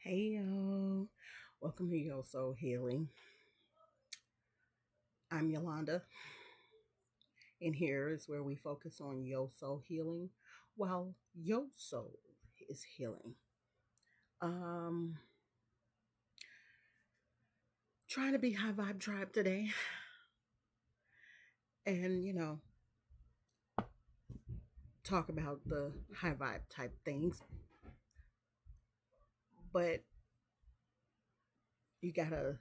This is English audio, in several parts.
Hey yo, welcome to Yo Soul Healing. I'm Yolanda, and here is where we focus on Yo Soul Healing while Yo Soul is healing. Um, Trying to be high vibe tribe today, and talk about the high vibe type things, but you gotta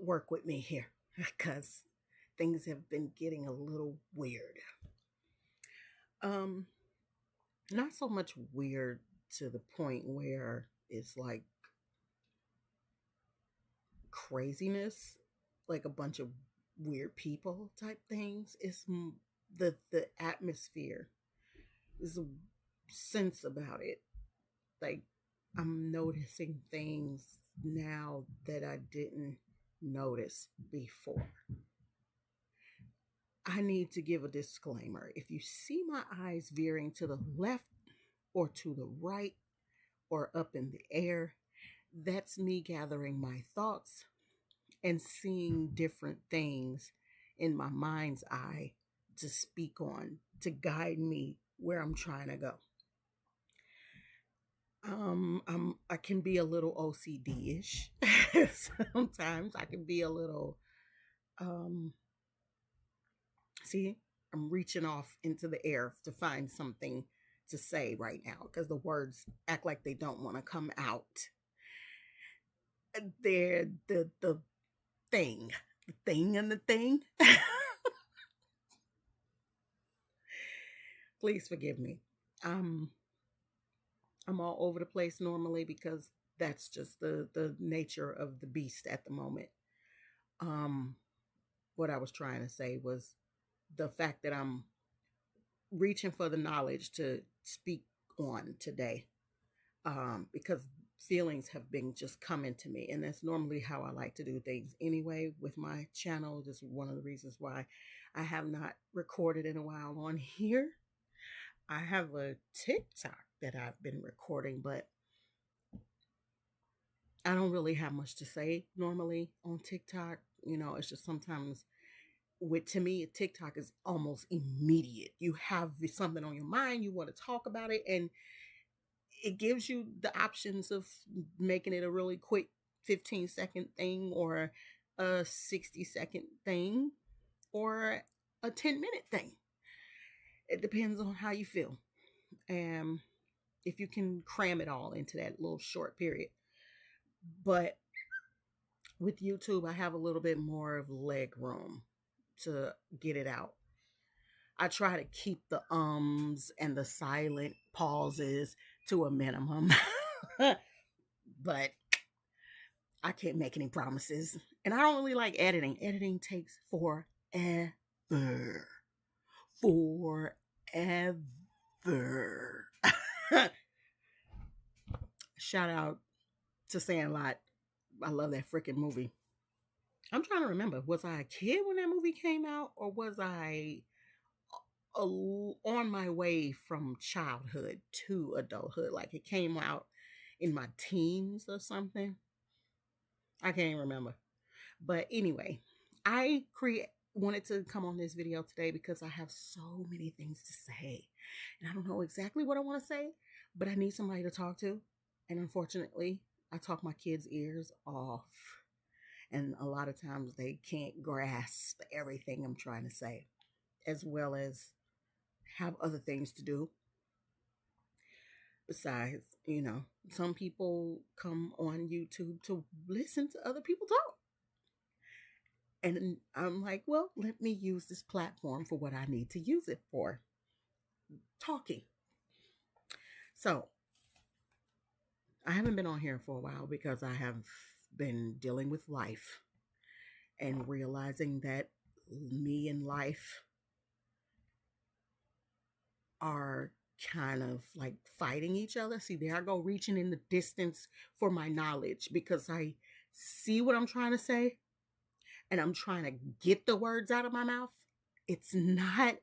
work with me here because things have been getting a little weird. Um, Not so much weird to the point where it's like craziness, like a bunch of weird people type things. The atmosphere is a sense about it. Like I'm noticing things now that I didn't notice before. I need to give a disclaimer. If you see my eyes veering to the left or to the right or up in the air, that's me gathering my thoughts and seeing different things in my mind's eye to speak on, to guide me where I'm trying to go. I can be a little OCD-ish. Sometimes I can be a little um see, I'm reaching off into the air to find something to say right now because the words act like they don't want to come out. They're thing, the thing and the thing. Please forgive me. Um, I'm all over the place normally because that's just the nature of the beast at the moment. Um, what I was trying to say was the fact that I'm reaching for the knowledge to speak on today. Because feelings have been just coming to me, and that's normally how I like to do things anyway with my channel. Just one of the reasons why I have not recorded in a while on here. I have a TikTok that I've been recording, but I don't really have much to say normally on TikTok. It's just sometimes with to me, TikTok is almost immediate. You have something on your mind, you want to talk about it, and it gives you the options of making it a really quick 15-second thing or a 60-second thing or a 10-minute thing. It depends on how you feel. And if you can cram it all into that little short period. But with YouTube, I have a little bit more of leg room to get it out. I try to keep the ums and the silent pauses to a minimum. But I can't make any promises. And I don't really like editing. Editing takes forever. Forever. Shout out to Sandlot. I love that freaking movie. I'm trying to remember. Was I a kid when that movie came out, or was I on my way from childhood to adulthood? Like it came out in my teens or something. I can't remember. But anyway, I wanted to come on this video today because I have so many things to say. And I don't know exactly what I want to say, but I need somebody to talk to. And unfortunately, I talk my kids' ears off. And a lot of times they can't grasp everything I'm trying to say, as well as have other things to do. Besides, some people come on YouTube to listen to other people talk. And I'm like, well, let me use this platform for what I need to use it for, talking. So I haven't been on here for a while because I have been dealing with life and realizing that me and life are kind of like fighting each other. See, there I go reaching in the distance for my knowledge because I see what I'm trying to say and I'm trying to get the words out of my mouth. It's not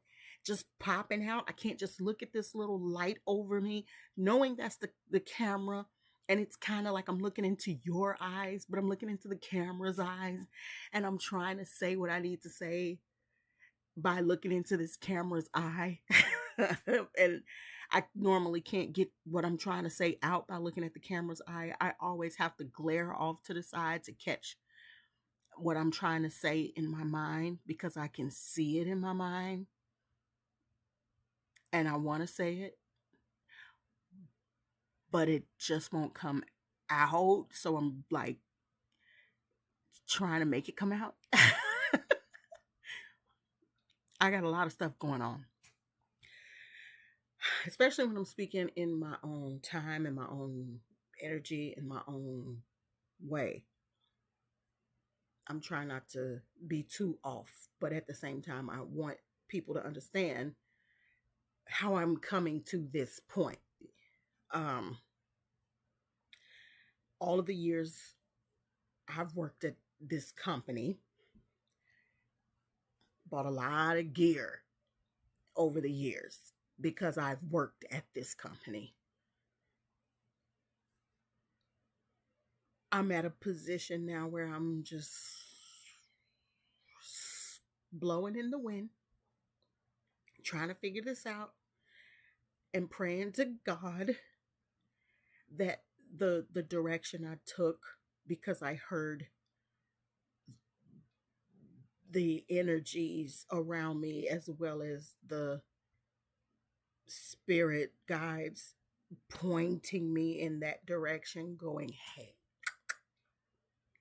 just popping out. I can't just look at this little light over me, knowing that's the camera And it's kind of like I'm looking into your eyes, but I'm looking into the camera's eyes, and I'm trying to say what I need to say by looking into this camera's eye. And I normally can't get what I'm trying to say out by looking at the camera's eye. I always have to glare off to the side to catch what I'm trying to say in my mind because I can see it in my mind and I want to say it, but it just won't come out. So I'm like trying to make it come out. I got a lot of stuff going on, especially when I'm speaking in my own time and my own energy in my own way. I'm trying not to be too off, but at the same time, I want people to understand how I'm coming to this point. Um, all of the years I've worked at this company, bought a lot of gear over the years because I've worked at this company. I'm at a position now where I'm just blowing in the wind, trying to figure this out and praying to God that the direction I took, because I heard the energies around me as well as the spirit guides pointing me in that direction, going, hey,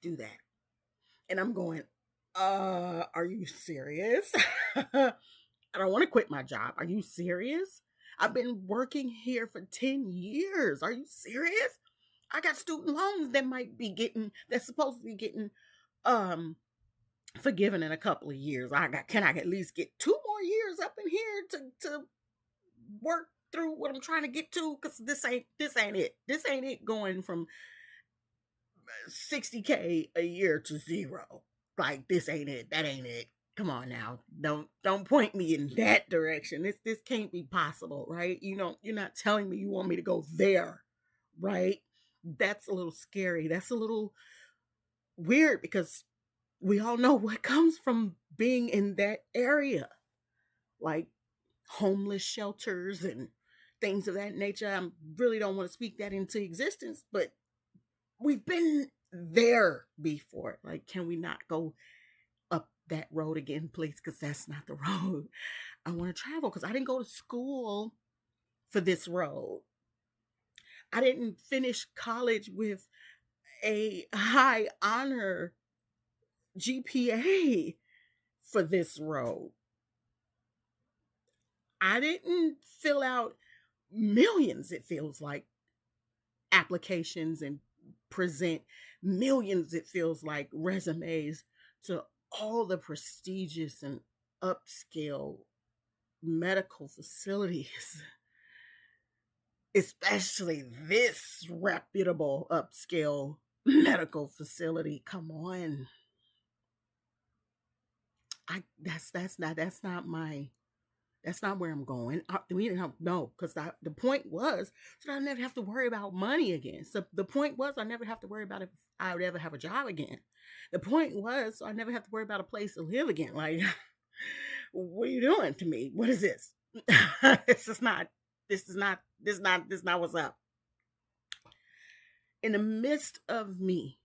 do that. And I'm going, are you serious? I don't want to quit my job. Are you serious? I've been working here for 10 years. Are you serious? I got student loans that might be getting, that's supposed to be getting um forgiven in a couple of years. Can I at least get 2 more years up in here to work through what I'm trying to get to? Because this ain't it. This ain't it going from 60K a year to zero. Like, this ain't it. That ain't it. Come on now. Don't point me in that direction. This can't be possible, right? You're not telling me you want me to go there, right? That's a little scary. That's a little weird because we all know what comes from being in that area, like homeless shelters and things of that nature. I really don't want to speak that into existence, but we've been there before. Like, can we not go up that road again, please? Because that's not the road I want to travel. Because I didn't go to school for this road. I didn't finish college with a high honor GPA for this road. I didn't fill out millions, it feels like, applications and present millions, it feels like, resumes to all the prestigious and upscale medical facilities, especially this reputable upscale medical facility. Come on. That's not where I'm going. We didn't have no, because the point was so I never have to worry about money again. So the point was I never have to worry about if I would ever have a job again. The point was so I never have to worry about a place to live again. Like, what are you doing to me? What is this? This is not. This is not what's up. In the midst of me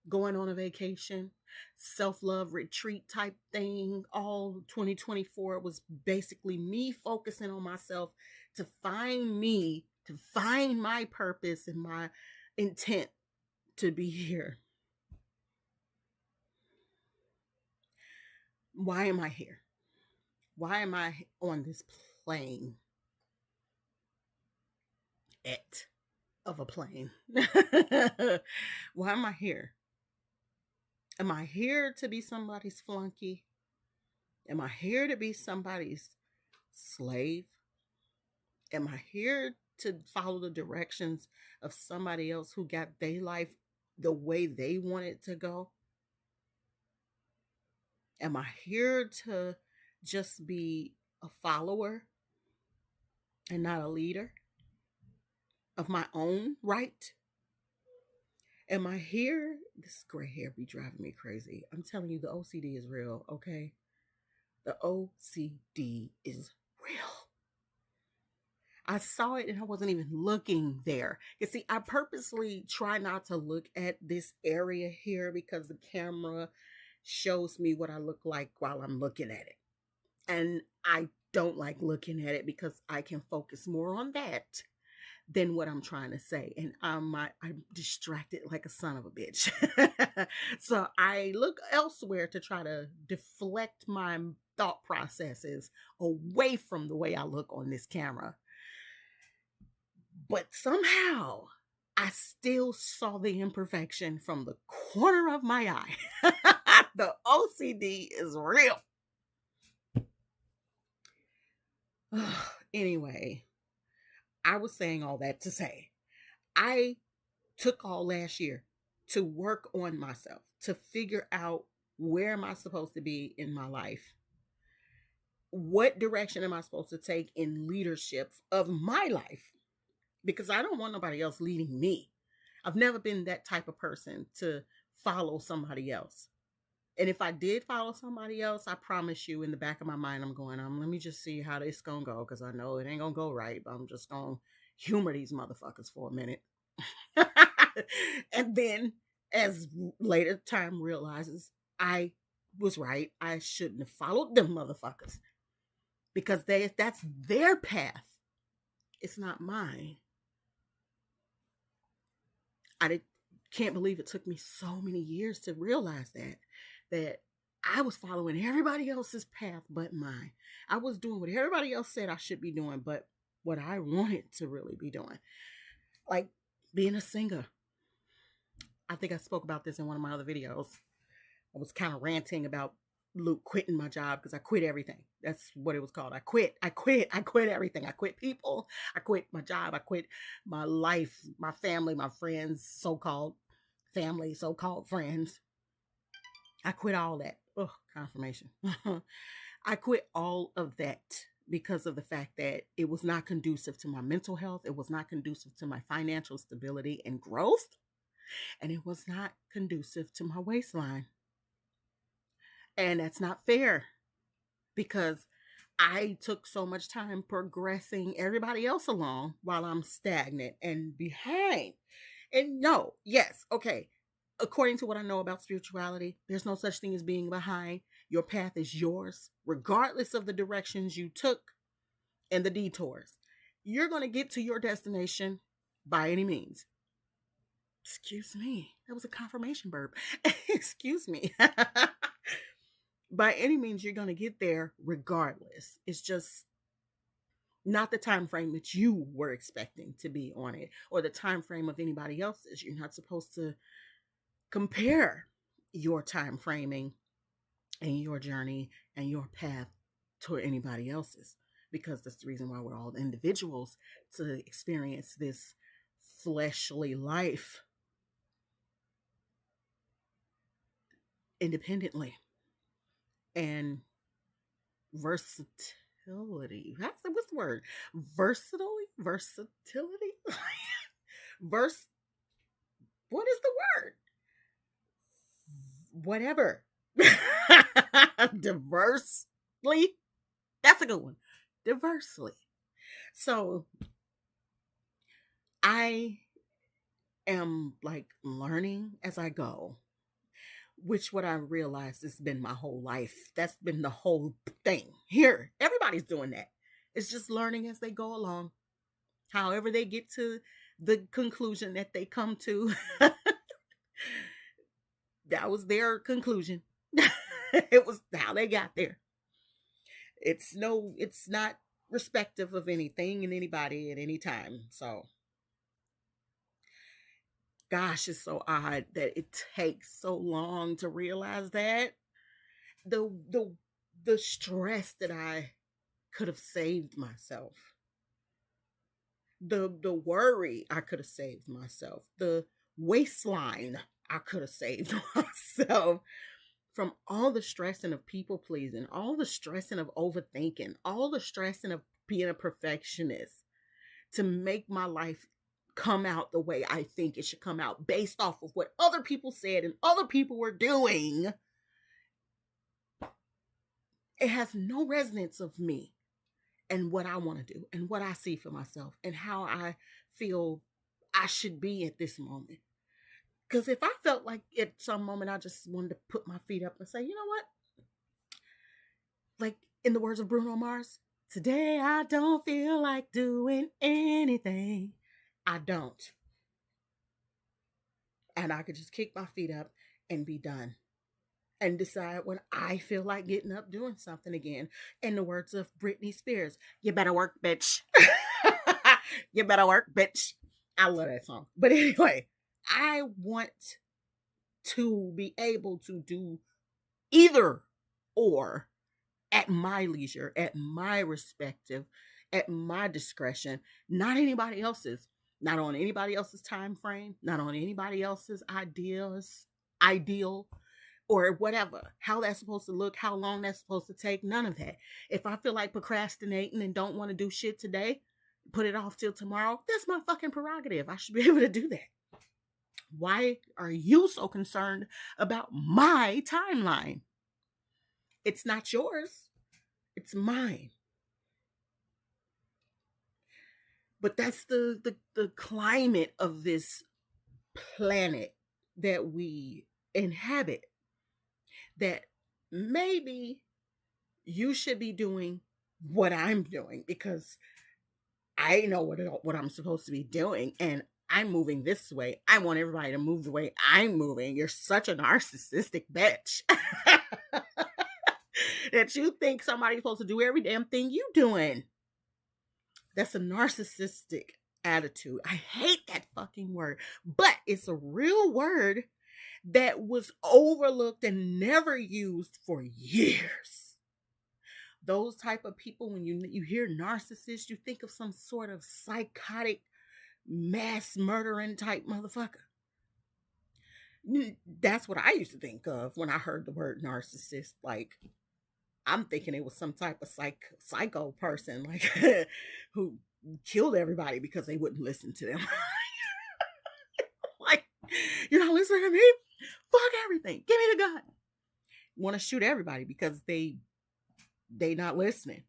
going on a vacation, self-love retreat type thing, all 2024 was basically me focusing on myself to find me, to find my purpose and my intent to be here. Why am I here? Why am I on this plane? Et of a plane. Why am I here? Am I here to be somebody's flunky? Am I here to be somebody's slave? Am I here to follow the directions of somebody else who got their life the way they want it to go? Am I here to just be a follower and not a leader of my own right? And my hair, this gray hair be driving me crazy. I'm telling you, the OCD is real, okay? The OCD is real. I saw it and I wasn't even looking there. You see, I purposely try not to look at this area here because the camera shows me what I look like while I'm looking at it. And I don't like looking at it because I can focus more on that than what I'm trying to say. And I'm distracted like a son of a bitch. So I look elsewhere to try to deflect my thought processes away from the way I look on this camera. But somehow I still saw the imperfection from the corner of my eye. The OCD is real. Anyway, I was saying all that to say I took all last year to work on myself, to figure out where am I supposed to be in my life? What direction am I supposed to take in leadership of my life? Because I don't want nobody else leading me. I've never been that type of person to follow somebody else. And if I did follow somebody else, I promise you in the back of my mind, I'm going, let me just see how this gonna go because I know it ain't gonna go right, but I'm just gonna humor these motherfuckers for a minute. And then as later time realizes I was right, I shouldn't have followed them motherfuckers because that's their path. It's not mine. I can't believe it took me so many years to realize that I was following everybody else's path but mine. I was doing what everybody else said I should be doing, but what I wanted to really be doing. Like being a singer. I think I spoke about this in one of my other videos. I was kind of ranting about Luke quitting my job because I quit everything. That's what it was called. I quit everything. I quit people. I quit my job. I quit my life, my family, my friends, so-called family, so-called friends. I quit all that. Oh, confirmation. I quit all of that because of the fact that it was not conducive to my mental health. It was not conducive to my financial stability and growth. And it was not conducive to my waistline. And that's not fair because I took so much time progressing everybody else along while I'm stagnant and behind. And no, yes, okay. According to what I know about spirituality, there's no such thing as being behind. Your path is yours, regardless of the directions you took and the detours. You're going to get to your destination by any means. Excuse me. That was a confirmation burp. Excuse me. By any means, you're going to get there regardless. It's just not the time frame that you were expecting to be on it or the time frame of anybody else's. You're not supposed to compare your time framing and your journey and your path to anybody else's because that's the reason why we're all individuals to experience this fleshly life independently and versatility. What's the word? Versatility? Verse. What is the word? Whatever. Diversely. That's a good one. Diversely. So I am like learning as I go, which what I realized has been my whole life. That's been the whole thing. Here, everybody's doing that. It's just learning as they go along. However they get to the conclusion that they come to. That was their conclusion. It was how they got there. It's not respective of anything and anybody at any time. So gosh, it's so odd that it takes so long to realize that. The stress that I could have saved myself. The worry I could have saved myself. The waistline I could have saved myself from all the stressing of people pleasing, all the stressing of overthinking, all the stressing of being a perfectionist to make my life come out the way I think it should come out based off of what other people said and other people were doing, it has no resonance of me and what I want to do and what I see for myself and how I feel I should be at this moment. Because if I felt like at some moment I just wanted to put my feet up and say, you know what? Like in the words of Bruno Mars, today I don't feel like doing anything. I don't. And I could just kick my feet up and be done. And decide when I feel like getting up doing something again. In the words of Britney Spears, you better work, bitch. You better work, bitch. I love that song. But anyway, I want to be able to do either or at my leisure, at my respective, at my discretion, not anybody else's, not on anybody else's time frame, not on anybody else's ideal, or whatever, how that's supposed to look, how long that's supposed to take, none of that. If I feel like procrastinating and don't want to do shit today, put it off till tomorrow, that's my fucking prerogative. I should be able to do that. Why are you so concerned about my timeline? It's not yours, it's mine. But that's the climate of this planet that we inhabit. That maybe you should be doing what I'm doing because I know what I'm supposed to be doing and I'm moving this way. I want everybody to move the way I'm moving. You're such a narcissistic bitch. That you think somebody's supposed to do every damn thing you doing. That's a narcissistic attitude. I hate that fucking word, but it's a real word that was overlooked and never used for years. Those type of people, when you hear narcissist, you think of some sort of psychotic, mass murdering type motherfucker. That's what I used to think of when I heard the word narcissist. Like, I'm thinking it was some type of psycho person, like who killed everybody because they wouldn't listen to them. Like, you're not listening to me? Fuck everything. Give me the gun. Want to shoot everybody because they not listening.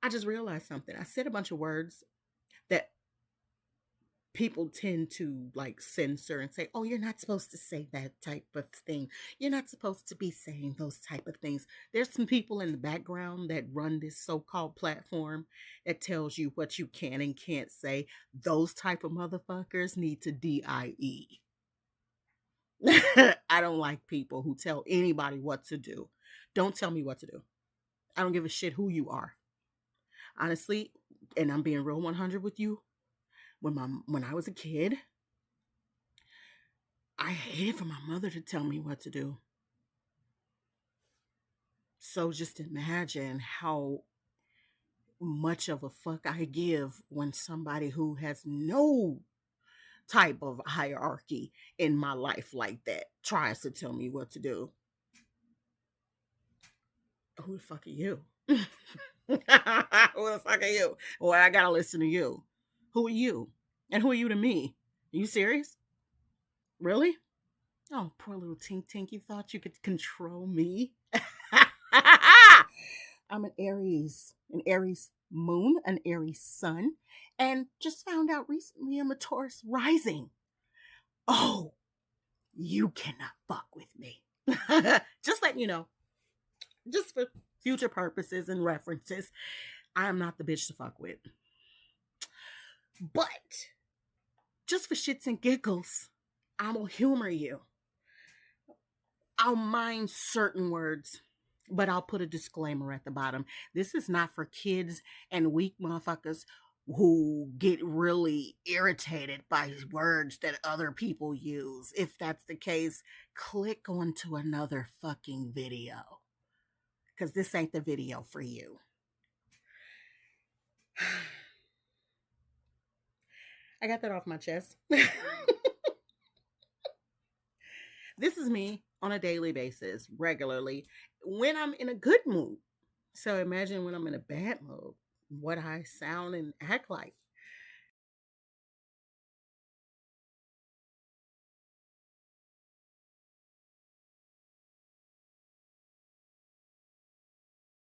I just realized something. I said a bunch of words that people tend to like censor and say, oh, you're not supposed to say that type of thing. You're not supposed to be saying those type of things. There's some people in the background that run this so-called platform that tells you what you can and can't say. Those type of motherfuckers need to DIE. I don't like people who tell anybody what to do. Don't tell me what to do. I don't give a shit who you are. Honestly, and I'm being real 100 with you, when I was a kid, I hated for my mother to tell me what to do. So just imagine how much of a fuck I give when somebody who has no type of hierarchy in my life like that tries to tell me what to do. Who the fuck are you? Who the fuck are you? Well, I gotta listen to you. Who are you? And who are you to me? Are you serious? Really? Oh, poor little Tink Tink. You thought you could control me? I'm an Aries moon, an Aries sun, and just found out recently I'm a Taurus rising. Oh, you cannot fuck with me. Just letting you know, just for future purposes and references, I'm not the bitch to fuck with. But just for shits and giggles, I'm gonna humor you. I'll mind certain words, but I'll put a disclaimer at the bottom. This is not for kids and weak motherfuckers who get really irritated by words that other people use. If that's the case, click onto another fucking video, because this ain't the video for you. I got that off my chest. This is me on a daily basis, regularly, when I'm in a good mood. So imagine when I'm in a bad mood, what I sound and act like.